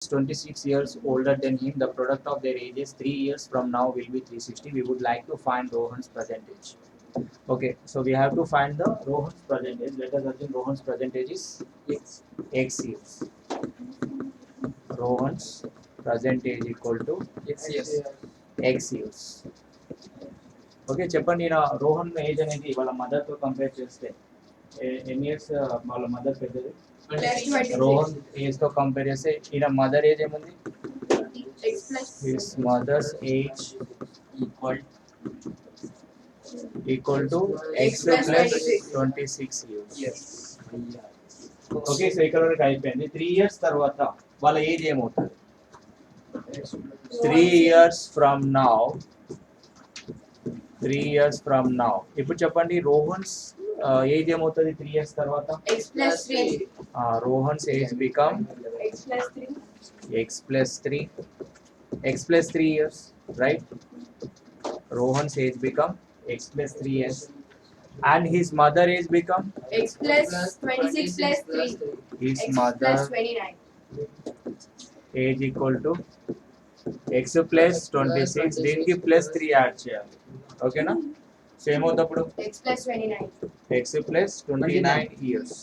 26 years older than him. The product of their ages 3 years from now will be 360. We would like to find Rohan's percentage. Okay, so we have to find the Rohan's percentage. Let us assume Rohan's percentage is x years. Rohan's percentage equal to x years. Okay చెప్పండి ఈయన Rohan age అనేది వాళ్ళ మదర్తో compare చేస్తే ఎన్ని years వాళ్ళ mother పెద్దది Rohan ఏజ్తో compare చేస్తే ఈయన మదర్ ఏజ్ ఏముంది his mothers age equal to X plus 26 years okay so ఇక్కడ వరకు అయిపోయింది 3 ఇయర్స్ తర్వాత వాళ్ళ ఏజ్ ఏమవుతుంది 3 years from now 3 years from now. ఇప్పుడు చెప్పండి రోహన్స్ ఏజ్ ఏమవుతుంది 3 years తర్వాత Rohan's age become x plus 3 years, right? Rohan's age become x plus 3 years and his mother age become x plus 26 plus 3 his x mother plus 29 age equal to x plus 26 దీనికి plus 3 add చేయాలి ఓకేనా same అవుతప్పుడు x plus 29 x plus 29 years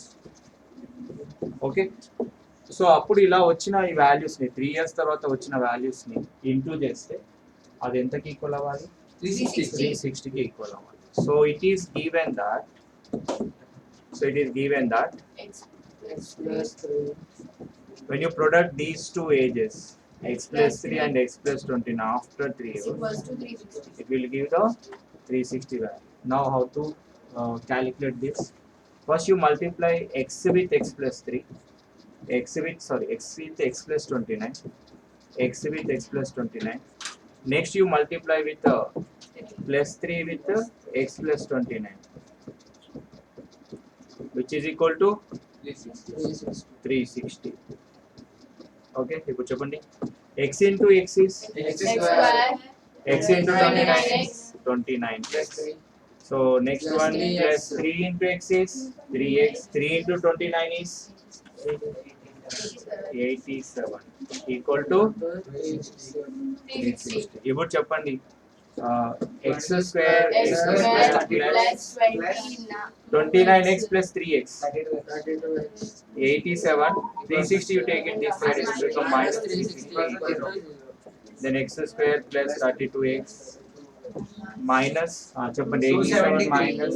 okay so అప్పుడు ఇలా వచ్చిన ఈ values ని 3 years తర్వాత వచ్చిన వాల్యూస్ ని ఇంటూ చేస్తే అది ఎంతకి ఈక్వల్ అవ్వాలి 360 కి ఈక్వల్ అవ్వాలి so it is given that x plus 3 when you product these two ages x plus 3 and x plus 29 after 3 years equals to 360 it will give the 360 value. Now how to calculate this? First you multiply x with x plus 3, x with x plus 29, x with x plus 29. Next you multiply with plus 3 with x plus 29, which is equal to 360. Okay, ఇప్పుడు చెప్పండి x into x is x square x into 29 is 29 plus. So next Plus one 3x. plus 3 into x is 3x. 3 into 29 is 87 equal to 360. ఇప్పుడు చెప్పండి x square x square plus 29x plus 3x 87 360 you take it this side it will become minus 360 then x square plus 32x minus చెప్పండి 87 minus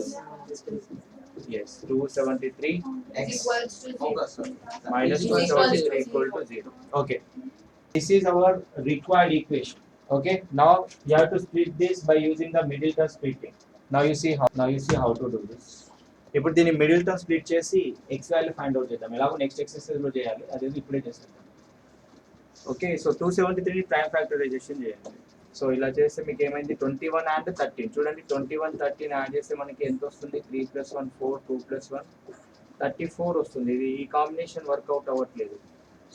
yes 273 equals to 0 minus 273 equal to 0 okay this is our required equation okay now you have to split this by using the middle term splitting now you see how to do this ఇప్పుడు దీన్ని middle term split చేసి x value find out చేద్దాం ఎలాగో next exercise లో చేయాలి అదేది ఇప్పుడే చేసేద్దాం ఓకే సో 273 ప్రైమ్ ఫ్యాక్టరైజేషన్ చేయండి సో ఇలా చేస్తే మీకు ఏమైంది 21 అండ్ 13 చూడండి 21 13 యాడ్ చేస్తే మనకి ఎంత వస్తుంది 3 + 1 4 2 + 1 34 వస్తుంది ఇది ఈ కాంబినేషన్ వర్కౌట్ అవ్వట్లేదు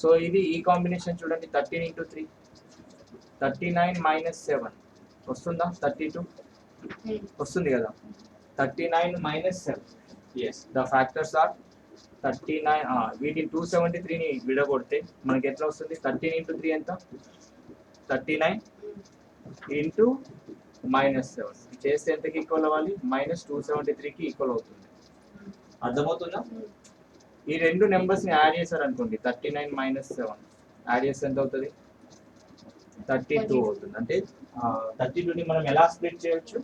సో ఇది ఈ కాంబినేషన్ చూడండి 13 × 3 39 - 7 వస్తుందా 32 వస్తుంది కదా 39 - 7 yes the factors are 39 వీటిని 273 ని విడగొడితే మనకి ఎట్లా వస్తుంది 13 × 3 ఎంత 39 × -7 చేస్తే ఎంతకి ఈక్వల్ అవ్వాలి -273 కి ఈక్వల్ అవుతుంది అర్థమవుతుందా ఈ రెండు నెంబర్స్ ని యాడ్ చేశారు అనుకోండి 39 - 7 యాడ్ చేస్తే ఎంత అవుతుంది 32 అవుతుంది అంటే 32 ని మనం ఎలా స్ప్లిట్ చేయొచ్చు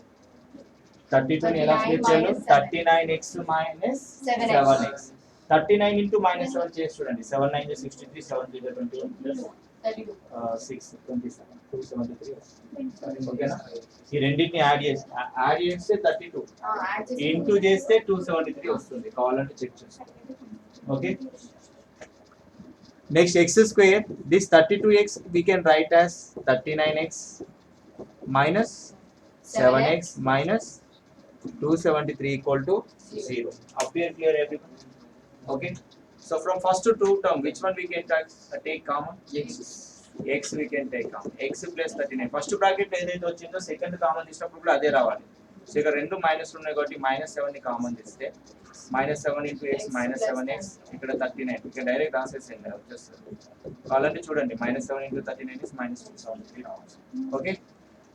32 ని ఎలా స్ప్లిట్ చేయాలి 39x - 7x 39 × -7 చేసి చూడండి 7 9 63 7 3 21 plus 6 27 273 ఓకేనా ఈ రెండింటిని యాడ్ చేస్తే 32 ఇంటూ చేస్తే 273 వస్తుంది కావాలంటే చెక్ చేసుకోండి okay next x square this 32x we can write as 39x minus 7x minus 273 equal to 0 appear clear everyone okay so from first to two term which one we can take common x we can take common x plus 39 first bracket ఏదైతే వచ్చిందో second common తీసినప్పుడు కూడా అదే రావాలి so ఇక్కడ రెండు minus ఉన్నాయి కాబట్టి -7 ని కామన్ తీస్తే -7 into x minus 7x ఇక్కడ 39 ఇక్కడ డైరెక్ట్ రాసేసేయండి వచ్చేస్తుంది కావాలంటే చూడండి -7 into 39 is -273 రావచ్చు ఓకే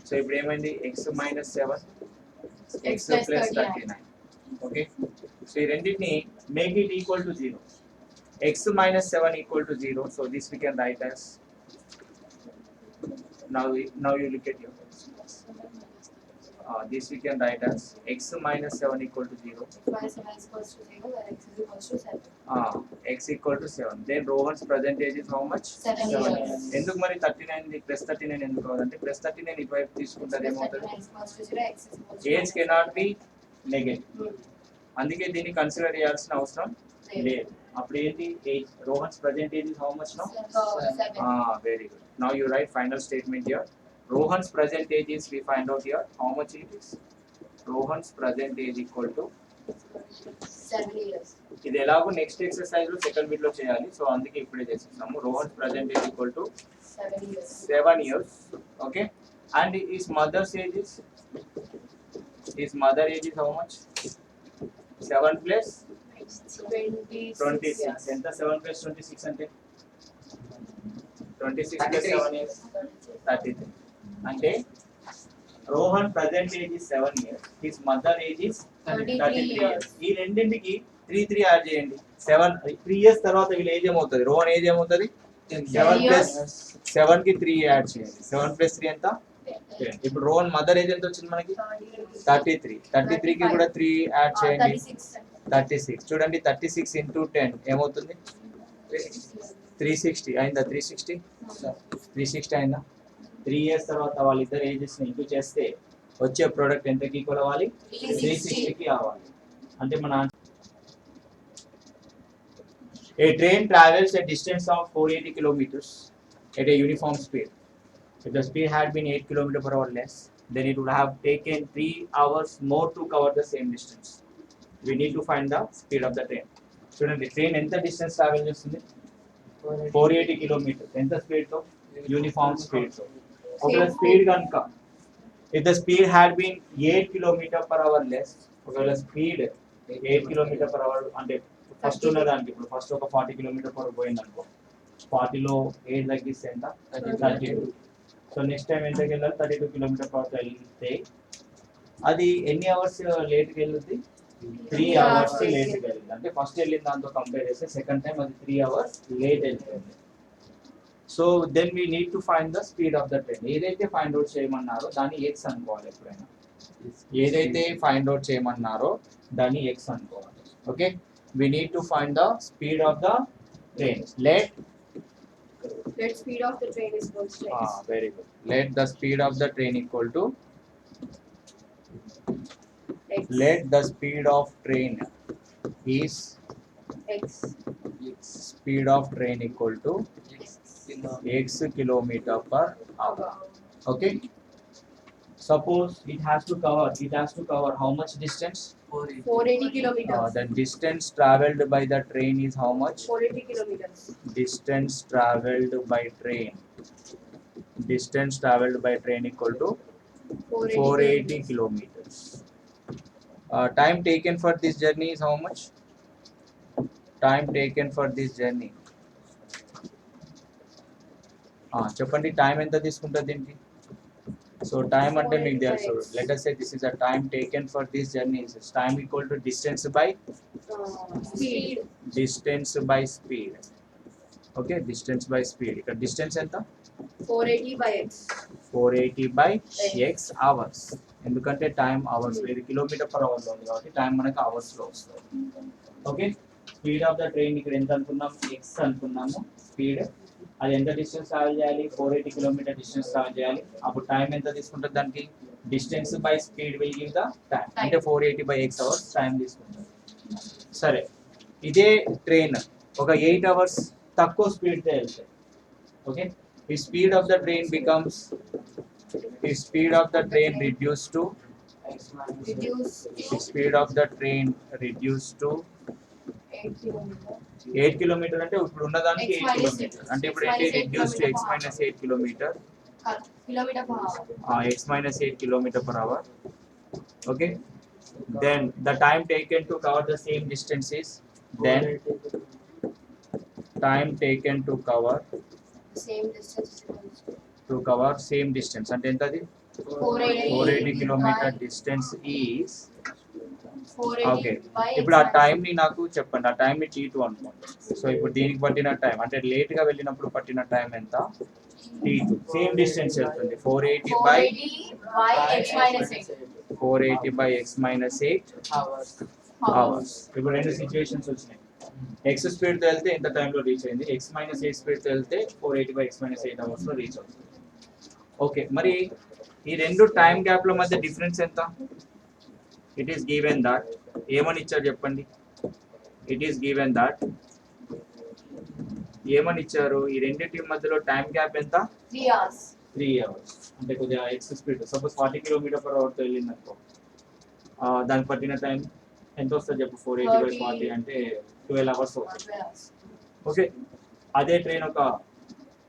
సో ఇప్పుడు ఏమైంది x minus 7 x plus 39 okay so ఈ రెండింటిని make it equal to 0 x minus 7 equal to 0 so this we can write as now you look at your this we can write as x minus 7 equal to 0 x equal to 7 then Rohan's percentage is how much 7 years. ఎందుకు మరి 39 plus 39 ఎందుకు కావాలంటే plus 39 ఇటువైపు తీసుకుంటారు ఏమవుతుంది age cannot be negative అందుకే దీన్ని consider చేయాల్సిన అవసరం లేదు అప్పుడు ఏంటి age Rohan's present age is how much now very good now you right final statement here Rohan's present age is we find out here how much it is. Rohan's present age equal to 7 years. ఇది ఎలాగో next exercise లో second bit లో చేయాలి so అందుకే ఇప్పుడే చేసేసాము Rohan's present age equal to 7 years. 7 years okay and his mother's age is how much 7 plus 26 ఎంత 7 plus 26 అంటే 26 plus 7 is 33 అంటే Rohan present age is 7 years his mother age is 33 years ఈ రెండింటికి 3 యాడ్ చేయండి 3 years తర్వాత వీళ్ళ ఏజ్ ఏమవుతుంది Rohan age ఏమవుతుంది 7 plus 7 కి 3 యాడ్ చేయండి 7 plus 3 ఎంత 10 ఇప్పుడు రోహన్ మదర్ ఏజ్ ఎంత వచ్చింది మనకి 33 కి కూడా 3 యాడ్ చేయండి 36 చూడండి 36 into 10 ఏమవుతుంది 360 అయిందా 360 అయిందా 3 years తర్వాత వాళ్ళిద్దరు ఏజెస్ ని ఇంటూ చేస్తే వచ్చే ప్రోడక్ట్ ఎంతకి ఈక్వల్ అవ్వాలి 360 కి అవ్వాలి అంటే మన a train travels a distance of 480 kilometers at a uniform speed if the speed had been 8 km/h less then it would have taken 3 hours more to cover the same distance we need to find the speed of the train చూడండి train ఎంత distance travel చేస్తుంది 480 kilometers ఎంత speed తో uniform speed తో ఒకవేళ speed కనుక if the speed had been 8 km/h less ఒకవేళ speed 8 km/h అంటే ఫస్ట్ ఉన్న దానికి ఇప్పుడు ఫస్ట్ ఒక 40 km/h పోయింది అనుకో 40 లో 8 తగ్గిస్తే ఎంత 32 సో నెక్స్ట్ టైం ఎంతకి వెళ్ళాలి 32 km/h వెళ్తే అది ఎన్ని అవర్స్ లేట్ కి వెళ్తుంది 3 hours లేట్ కి వెళ్ళింది అంటే ఫస్ట్ వెళ్ళిన దాంతో కంపేర్ చేస్తే సెకండ్ టైం అది 3 hours లేట్ వెళ్ళింది so then we need to find the speed of the train ఏదైతే ఫైండ్ అవుట్ చేయమన్నారో దాన్ని ఎక్స్ అనుకోవాలి ఎప్పుడైనా ఏదైతే ఫైండ్ అవుట్ చేయమన్నారో దాన్ని ఎక్స్ అనుకోవాలి okay we need to find the speed of the train let speed of the train is equal to x. Very good let the speed of the train equal to let the speed of train is X. speed of train equal to x km/h okay suppose it has to cover how much distance 480 kilometers. the distance traveled by the train is how much 480 kilometers. distance traveled by train equal to 480 kilometers time taken for this journey is how much time taken for this journey చెప్పండి time ఎంత తీసుకుంటుంది దీనికి so time అంటే మీకు తెలుసు let us say this is a time taken for this journey is time equal to distance by speed okay distance by speed ఇక్కడ distance ఎంత 480 by x. 480 by x hours ఎందుకంటే time hours ఇది km/h లో ఉంది కాబట్టి time మనకి hours లో వస్తుంది okay speed of the train ఇక్కడ ఎంత అనుకున్నాం x అనుకున్నాము స్పీడ్ అది ఎంత డిస్టెన్స్ ట్రావెల్ చేయాలి 480 km డిస్టెన్స్ ట్రావెల్ చేయాలి అప్పుడు టైం ఎంత తీసుకుంటుంది దానికి distance by speed will give the time అంటే 480 by x hours టైం తీసుకుంటుంది సరే ఇదే ట్రైన్ ఒక 8 hours తక్కువ స్పీడ్ తో వెళ్తాయి okay the speed of the train becomes the speed of the train reduced to the speed of the train reduced to 8 kilometers. 8 kilometer అంటే ఇప్పుడు ఉన్న దానికి 8 kilometer అంటే ఇప్పుడు ఏంటి reduced to x minus 8 kilometer Kilometer per hour. x minus 8 kilometer per hour okay then the time taken to cover the same distance is, then time taken to cover Same distance is equals same distance అంటే ఎంత అది to 480 480 kilometre by distance is 480 okay by ఇప్పుడు ఆ x time ని నాకు చెప్పండి ఆ time ని T2 అనుకోండి సో ఇప్పుడు దీనికి పట్టిన టైం అంటే లేట్ గా వెళ్ళినప్పుడు పట్టిన టైం ఎంత T2 సేమ్ డిస్టెన్స్ వెళ్తుంది 480 by 480 by x minus 8 hours ఇప్పుడు రెండు సిచ్యువేషన్స్ వచ్చినాయి x స్పీడ్ తో వెళ్తే ఎంత టైం లో రీచ్ అయింది x మైనస్ 8 స్పీడ్ తో వెళ్తే 480 by x minus 8 hours లో రీచ్ అవుతుంది ఓకే మరి ఈ రెండు టైం గ్యాప్ లో మధ్య డిఫరెన్స్ ఎంత ఇట్ ఈస్ గివెన్ దట్ ఏమని ఇచ్చారు చెప్పండి ఇట్ ఈస్ గివెన్ దట్ ఏమని ఇచ్చారు ఈ రెండింటి మధ్యలో టైం గ్యాప్ ఎంత 3 hours 3 hours అంటే కొద్దిగా ఎక్స్ స్పీడ్ సపోజ్ 40 km/h తో వెళ్ళింది అనుకో దానికి పట్టిన టైం ఎంత వస్తుంది చెప్పు 480 by 40 అంటే 12 hours అవుతుంది ఓకే అదే ట్రైన్ ఒక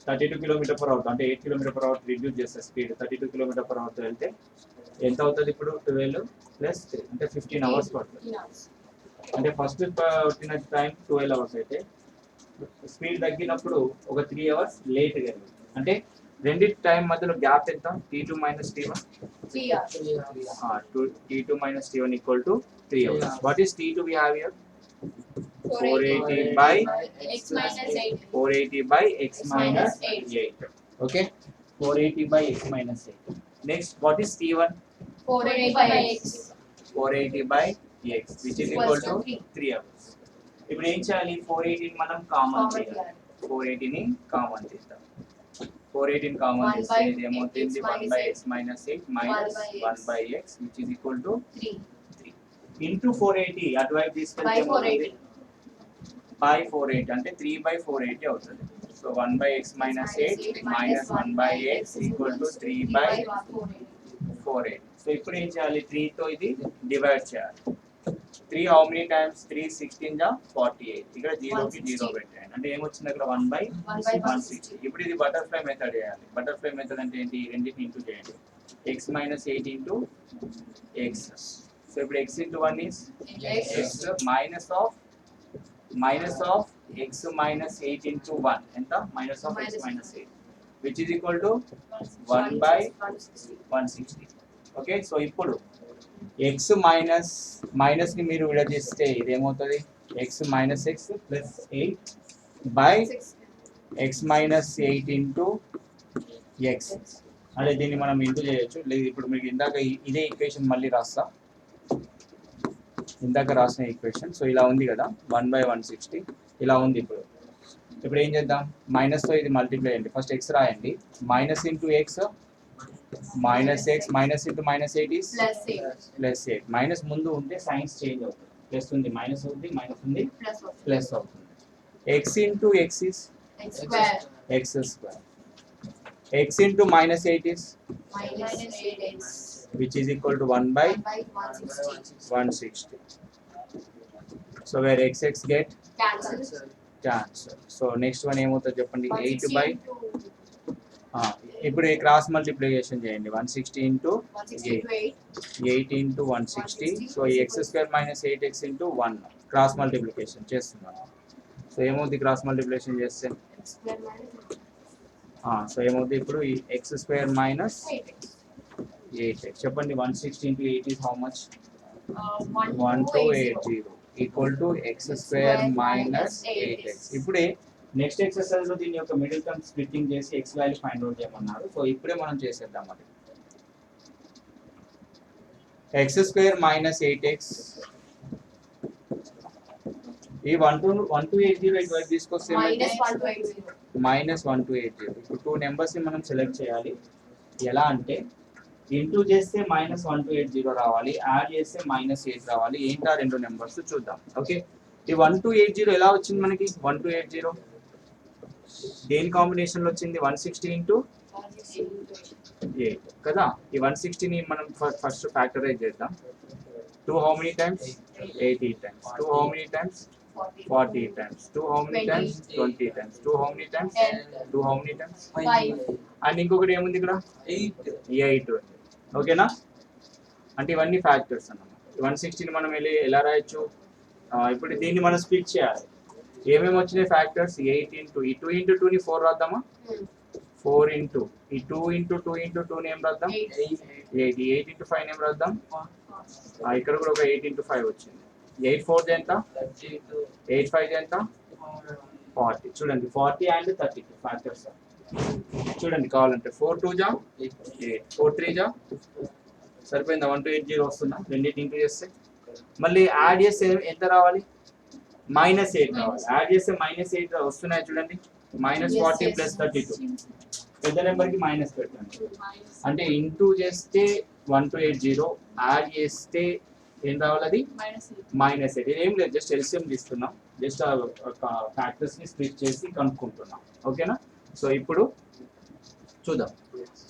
32 km/h అంటే 8 km/h రిడ్యూస్ చేస్తే స్పీడ్ 32 km/h తో వెళ్తే ఎంత అవుతుంది ఇప్పుడు 12 ప్లస్ 3 అంటే 15 hours పడుతుంది 15 hours అంటే ఫస్ట్ పట్టిన టైం 12 hours అయితే స్పీడ్ తగ్గినప్పుడు ఒక 3 hours లేట్ గా అంటే రెండింటి టైం మధ్యలో గ్యాప్ ఎంత T2 minus T1 3 hours T2 minus T1 equal to 3 hours. What is T2 we have here? 480 by x minus 8 480 by x minus minus 8. Okay, 480 by x minus 8. Next, what is T1? 480 by x 480 by x, which is equal to 3 hours. ఇప్పుడు ఏం చేయాలి 480 మనం common చేయాలి 480 ని common చేద్దాం 480 common చేస్తే ఇది ఏమవుతుంది 1 by x minus 8 minus 1 by x which is equal to 3 into 480 అటువైపు తీసుకెళ్తే by 480 by 480 అంటే 3 by 480 అవుతుంది so 1 by x minus 8 minus 1 by x equal to 3 by 480 so ఇప్పుడు ఏం చేయాలి 3 తో ఇది డివైడ్ చేయాలి 3 how many times 3 16 जा 48 ఇక్కడ 0 కి 0 పెట్టండి అంటే ఏమొచ్చింది అక్కడ 1 by 160 ఇప్పుడు ఇది బటర్ఫ్లై మెథడ్ చేయాలి బటర్ఫ్లై మెథడ్ అంటే ఏంటి రెండింటిని ఇంటూ చేయండి x minus 8 into x so ఇప్పుడు x into 1 is x minus of x minus 8 into 1 ఎంత minus of x minus 8 which is equal to 1 by 160 okay so ఇప్పుడు x మైనస్ ని మీరు విడదీస్తే ఇదేమవుతుంది x minus x plus 8 by x minus 8 into x అంటే దీన్ని మనం into చేయొచ్చు లేదు ఇప్పుడు మీకు ఇందాక ఇదే ఈక్వేషన్ మళ్ళీ రాస్తా ఇందాక రాసిన ఈక్వేషన్ సో ఇలా ఉంది కదా 1 by 160 ఇలా ఉంది ఇప్పుడు ఏం చేద్దాం మైనస్ తో ఇది మల్టిప్లై చేయండి ఫస్ట్ x రాయండి minus into X minus x minus into minus 8 is plus 8 minus ముందు ఉంటే సైన్స్ చేంజ్ అవుతుంది ప్లస్ ఉంది మైనస్ అవుతుంది మైనస్ ఉంది ప్లస్ అవుతుంది x into x is x square x square x into minus 8 is minus 8x which is equal to 1 by 160 so where x get cancel so next one ఏమవుతుంది చెప్పండి 8 by ఇప్పుడు cross multiplication చేయండి 160 into 8 into 160 so x square minus 8x into 1 cross multiplication చేస్తున్నాను so ఏమవుతుంది cross multiplication చేస్తే so ఏమవుతుంది ఇప్పుడు ఈ x square minus 8x చెప్పండి 160 into 8 is how much 1280 equal to x square minus 8x ఇప్పుడే నెక్స్ట్ ఎక్సర్సైజ్ లో దీని యొక్క మిడిల్ టర్మ్ స్ప్లిట్టింగ్ చేసి x వాల్యూ ఫైండ్ అవుట్ చేయమన్నారు సో ఇప్పుడే మనం చేసేద్దాం అది x square minus 8x ఈ 1280 వైపు తీసుకొస్తే minus 1280 ఇప్పుడు టూ నెంబర్స్ ని మనం సెలెక్ట్ చేయాలి ఎలా అంటే ఇంటూ చేస్తే -1280 రావాలి యాడ్ చేస్తే -8 రావాలి ఏంటా రెండు నెంబర్స్ చూద్దాం ఓకే ఈ 1280 ఎలా వచ్చింది మనకి 1280 దేని కాంబినేషన్ లో వచ్చింది 160 into 8 కదా ఈ 160 ని మనం ఫస్ట్ ఫ్యాక్టరైజ్ చేద్దాం 2 how many times 80 times 2 how many times 40 times 2 how many times 20 times 2 how many times 2 how many times 5 and ఇంకొకటి ఏముంది ఇక్కడ 8 ఓకేనా అంటే ఇవన్నీ ఫ్యాక్టర్స్ అన్నమాట 160ని మనం ఎలా రాయొచ్చు? ఇప్పుడు దీన్ని మనం స్ప్లిట్ చేయాలి. ఏమేమి వచ్చినాయి ఫ్యాక్టర్స్? 8 ఇంటూ ఈ 2 ఇంటూ 2ని 4 రాద్దామా? 4 ఇంటూ ఈ 2 ఇంటూ 2 ఇంటూ 2ని ఏం రాద్దాం? 8. 8 ఇంటూ 5 ఏం రాద్దాం? ఇక్కడ కూడా ఒక 8 ఇంటూ 5 వచ్చింది. 8 4 ఎంత? 8 5 ఎంత? 40. చూడండి 40 అండ్ 32 ఫ్యాక్టర్స్. చూడండి కావాలంటే 4 2 జా 8, 4 3 జా సరిపోయిందా? 1280 వస్తుందా? రెండింటి ఇంటూ చేస్తే మళ్ళీ యాడ్ చేస్తే ఎంత రావాలి? -8 రావాలి. యాడ్ చేస్తే -8 వస్తున్నాయి చూడండి. -40 ప్లస్ 32 పెద్ద నెంబర్కి మైనస్ పెట్టండి. అంటే ఇంటూ చేస్తే 1280, యాడ్ చేస్తే ఏం రావాలి? అది -8. ఏం లేదు, జస్ట్ ఎల్సిఎం తీస్తున్నాం, జస్ట్ ఫ్యాక్టర్స్ని స్ప్లిట్ చేసి కనుక్కుంటున్నాం. ఓకేనా? సో ఇప్పుడు చూద్దాం.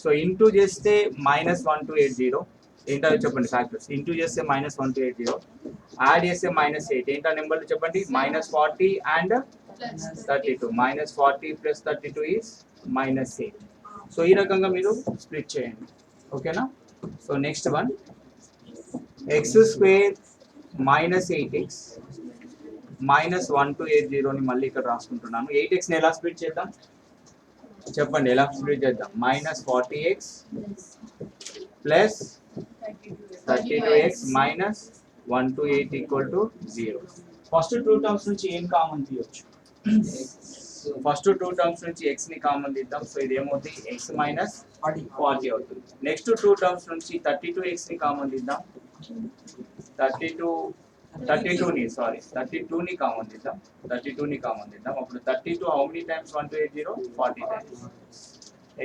సో ఇంటూ చేస్తే -1280 ఏంటో చెప్పండి ఫ్యాక్టర్స్. ఇంటూ చేస్తే -1280, యాడ్ చేస్తే -8 ఏంటో నెంబర్లు చెప్పండి. -40 అండ్ 32. -40 plus 32 is -8. సో ఈ రకంగా మీరు స్ప్లిట్ చేయండి. ఓకేనా? So next one, x² -8x -1280ని మళ్ళీ ఇక్కడ రాసుకుంటున్నాను. 8xని ఎలా స్ప్లిట్ చేద్దాం చెప్పండి? ఎలా స్ప్లిట్ చేద్దాం? -40x plus 32x -128 = 0. First 2 terms నుంచి ఏం కామన్ తీయొచ్చు? ఫస్ట్ 2 టర్మ్స్ నుంచి x ని కామన్ తీద్దాం. సో ఇది ఏమవుతుంది? x - 40 అవుతుంది. నెక్స్ట్ 2 టర్మ్స్ నుంచి 32x ని కామన్ తీద్దాం. 32ని కామన్ తీద్దాం. 32ని కామన్ తీద్దాం. అప్పుడు 32 how many times 1280? 40 times.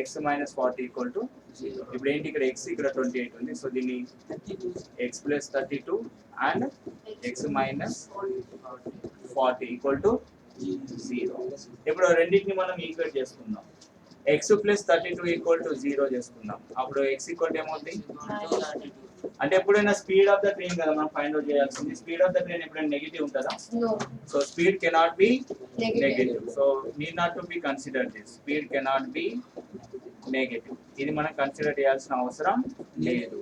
x - 40 = 0. ఇప్పుడు ఏంటి? ఇక్కడ x ఇక్కడ 28 ఉంది. సో దీన్ని x + 32 అండ్ x - 40 = 0. ఇప్పుడు రెండింటిని మనం ఈక్వేట్ చేసుకుందాం. x + 32 = 0 చేసుకుందాం. అప్పుడు x ఏమవుతుంది? అంటే ఎప్పుడైనా స్పీడ్ ఆఫ్ ద ట్రైన్ కదా మనం ఫైండ్ అవుట్ చేయాల్సింది. స్పీడ్ ఆఫ్ ద ట్రైన్ ఎప్పుడైనా నెగటివ్ ఉంటుందా? So speed cannot be negative. So need not to be consider this. Speed cannot be negative. ఇది మనం కన్సిడర్ చేయాల్సిన అవసరం లేదు.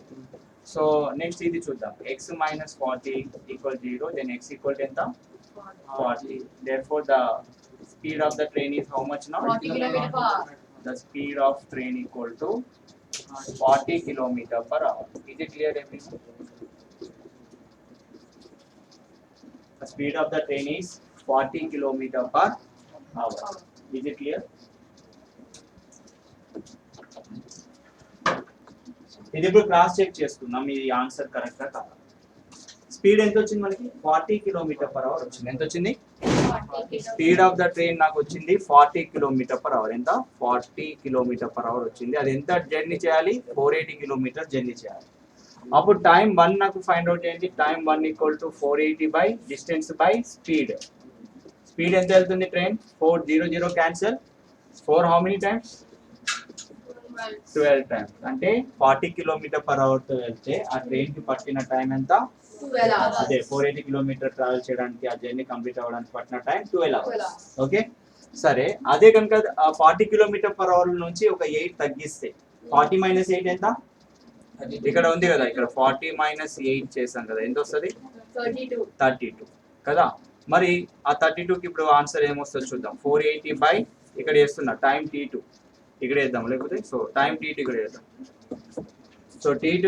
సో నెక్స్ట్ ఇది చూద్దాం. x - 40 = 0. దెన్ x ఎంత? 40. Therefore the speed of the train is how much now? 40 km/h. The speed of train equal to 40 km/h. Is it clear everyone? The speed of the train is 40 km/h. Is it clear? ఇది ఇప్పుడు cross check చేసుకుందాం ఈ answer కరెక్టా కాదా. Speed ఎంత వచ్చింది మనకి? 40 km/h వచ్చింది. ఎంత వచ్చింది? స్పీడ్ ఆఫ్ ద ట్రైన్ నాకు వచ్చింది 40 km/h. ఎంత? 40 km/h వచ్చింది. అది ఎంత జర్నీ చేయాలి? 480 km జర్నీ చేయాలి. అప్పుడు టైం 1 నాకు ఫైండ్ అవుట్ చేయండి. Time 1 = 480 by distance by speed. Speed ఎంత వెళ్తుంది train? 400 cancel. 4 how many times? 12 times. అంటే 40 km/h తో వెళ్తే ఆ ట్రైన్ కి పట్టిన టైం ఎంత? 12 hours. అదే 480 km ట్రావెల్ చేయడానికి, ఆ జర్నీ కంప్లీట్ అవ్వడానికి పట్టిన టైం 12 hours. ఓకే సరే. అదే కనుక 40 km/h నుంచి ఒక 8 తగ్గిస్తే 40 - 8 ఎంత? ఇక్కడ ఉంది కదా, ఇక్కడ 40 - 8 చేసాం కదా, ఎంత వస్తుంది? 32 కదా. మరి ఆ 32కి ఇప్పుడు ఆన్సర్ ఏమొస్తుంది చూద్దాం. 480 బై ఇక్కడ వేస్తున్నా టైం t2 ఇక్కడ వేద్దాం, లేకపోతే సో టైం t2 ఇక్కడ వేద్దాం. సో t2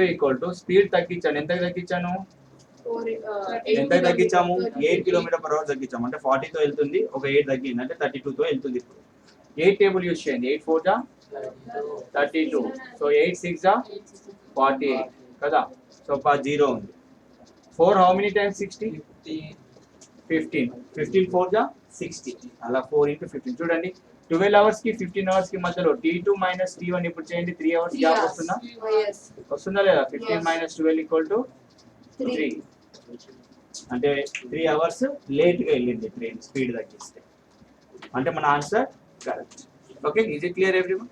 = స్పీడ్ తగ్గించాను. ఎంత తగ్గించాను? ఎంత తగ్గించాము? 8 km/h తగ్గించాము. అంటే 40 తో వెళ్తుంది, ఒక 8 తగ్గింది అంటే 32 తో వెళ్తుంది. ఇప్పుడు 8 టేబుల్ యూజ్ చేయండి. 8 4 జా 32. సో 8 6 జా 48 కదా. సో 0 ఉంది. 4 హౌ మెనీ టైమ్స్? 60. 15. 15 4 జా 60. అలా 4 × 15. చూడండి 12 hours కి 15 hours కి మధ్యలో t2 - t1 ఇప్పుడు చేయండి. 3 hours గ్యాప్ వస్తుందా? వస్తుందా లేదా? 15 - 12 = 3. అంటే 3 hours లేట్గా వెళ్ళింది ట్రైన్ స్పీడ్ తగ్గిస్తే. అంటే మన answer correct. Okay, is it clear everyone?